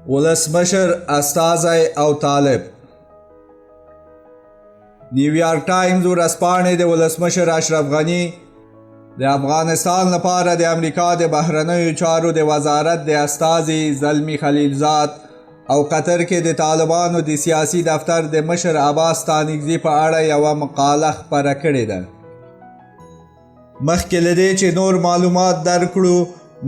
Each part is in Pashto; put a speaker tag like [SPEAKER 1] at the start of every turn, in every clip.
[SPEAKER 1] ولسمشر، استازي او طالب. نیوریارک ټایمز ورځپاڼې د ولسمشر اشرف د افغانستان لپاره د امریکا د بهرنیو چارو د وزارت د استازي زلمي خلیلزاد او قطر کې د طالبانو د سیاسي دفتر د مشر عباس ستانکزي په اړه یوه مقاله خپره کړې ده. مخکې له دې چې نور معلومات درکړو،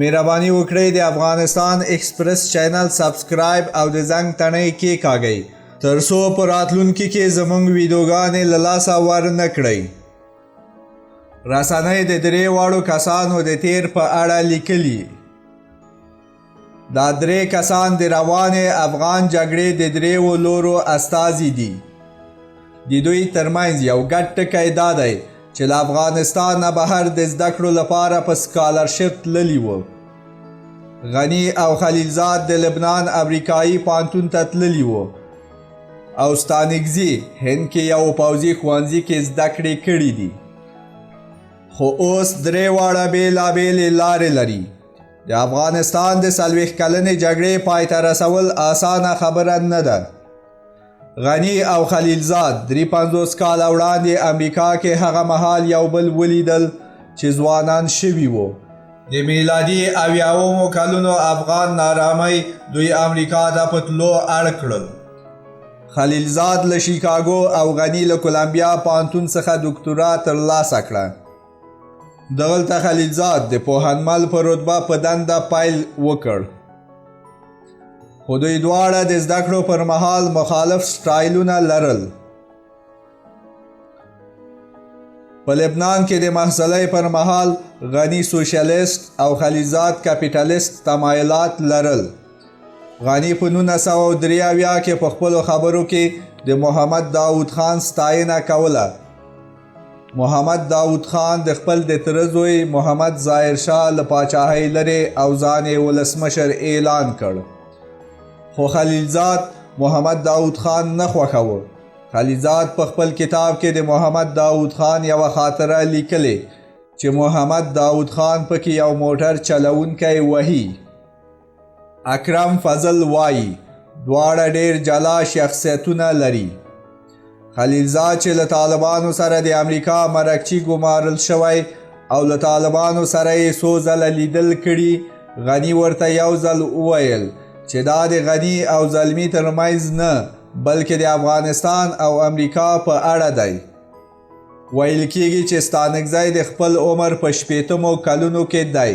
[SPEAKER 1] مهرباني وکړئ د افغانستان ایکسپریس چینل سبسکرایب او د زنګ تڼۍ کیګاږی تر څو په راتلونکي کې زمونږ ویډیوګانې له لاسه ورنه کړئ. رسنۍ د درې واړو کسانو د تیر په اړه لیکلي. دا درې کسان د روانې افغان جګړې د دریو لورو استازي دي. د دوی ترمنځ یو ګډ ټکی دا دی چې له افغانستان نه بهر د زده کړو لپاره په سکالرشپ تللي وو. غني او خلیلزاد د لبنان امریکایي پوهنتون ته تللي وو او ستانکزي هند کې یو پوځي ښوونځي کې زده کړې کړې دي. خو اوس درې واړه بېلابېلې لارې لري. د افغانستان د 40 کلنې جګړې پای ته رسول اسانه خبره نه ده. غني او خلیلزاد 53 کاله وړاندې امریکا کې هغه مهال یو بل ولیدل چې ځوانان شوي وو. د میلادي 80 کلونو افغان نارامۍ دوی امریکا ته په تلو اړ کړل. خلیلزاد له شیکاګو او غني له کولمبیا پوهنتون څخه دکتورا ترلاسه کړه. دغلته خلیلزاد د پوهنمل په رتبه په دنده پیل وکړ. خو دوی دواړه د زده کړو پر مهال مخالف سټایلونه لرل. په لبنان کې د محصلۍ پر مهال غني سوشلیست او خلیلزاد کاپیټالیست تمایلات لرل. غني په 1983 کې په خپلو خبرو کې د محمد داود خان ستاینه کوله. محمد داود خان د خپل د تره زوی محمد ظاهر شاه له پاچاهۍ لرې او ځان یې ولسمشر اعلان کړ. خو خلیلزاد محمد داود خان نه خوښاوه. خلیلزاد په خپل کتاب کې د محمد داود خان یوه خاطره لیکلې چې محمد داود خان پکې یو موټر چلونکی وهي. اکرم فضل وایي دواړه ډېر جلا شخصیتونه لري. خلیلزاد چې له طالبانو سره د امریکا مرکچي ګمارل شوی او له طالبانو سره یې څو ځله لیدل کړي، غني ورته یو ځل وویل چې دا د غني او زلمي ترمنځ نه بلکې د افغانستان او امریکا په اړه دی. ویل کېږي چې ستانکزي د خپل عمر په 80 کلونو کې دی.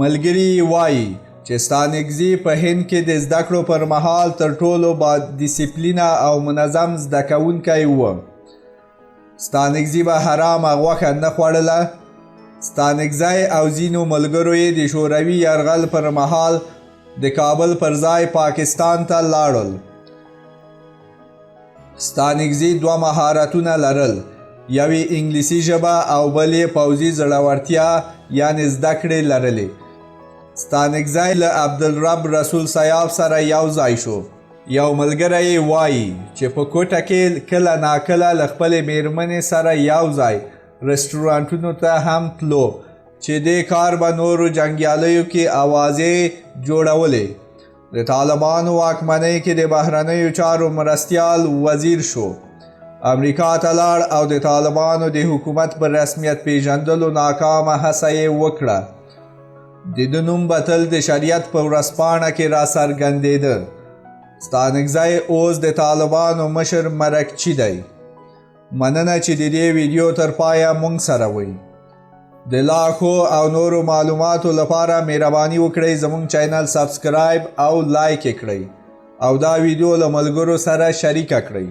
[SPEAKER 1] ملګري وایي چې ستانکزي په هند کې د زده کړو پر مهال تر ټولو با ډیسپلینه او منظم زده کوونکی و. ستانکزي به حرامه غوښه نه خوړله. ستانکزي او ځینو ملګرو یې د شوروي یرغل پر مهال د کابل پر ځای پاکستان ته لاړل. ستانکزي 2 مهارتونه لرل، یو یې انګلیسي ژبه او بل یې پوځي زړورتیا یعنې زده کړې لرلې. ستانکزي له عبدالرب رسول سیاف سره یو ځای شو. یو ملګری یې وایي چې په کوټه کې کله ناکله له خپلې میرمنې سره یو ځای رستورانټونو ته هم تلو چې دې کار به نورو جنګیالیو کې اوازې جوړولې. د طالبانو واکمنۍ کې د بهرنیو چارو مرستیال وزیر شو. امریکا ته لاړ او د طالبانو د حکومت پر رسمیت پیژندلو ناکامه هڅه یې وکړه. د ده نوم به تل د شریعت په ورځپاڼه کې را څرګندېده. ستانکزي اوس د طالبانو مشر مرکچي دی. مننه چې د دې ویډیو تر پایه مونږ سره وئ. د لا ښو او نورو معلوماتو لپاره مهرباني وکړئ زمونږ چینل سبسکرایب او لایک یې کړئ او دا ویډیو له ملګرو سره شریکه کړئ.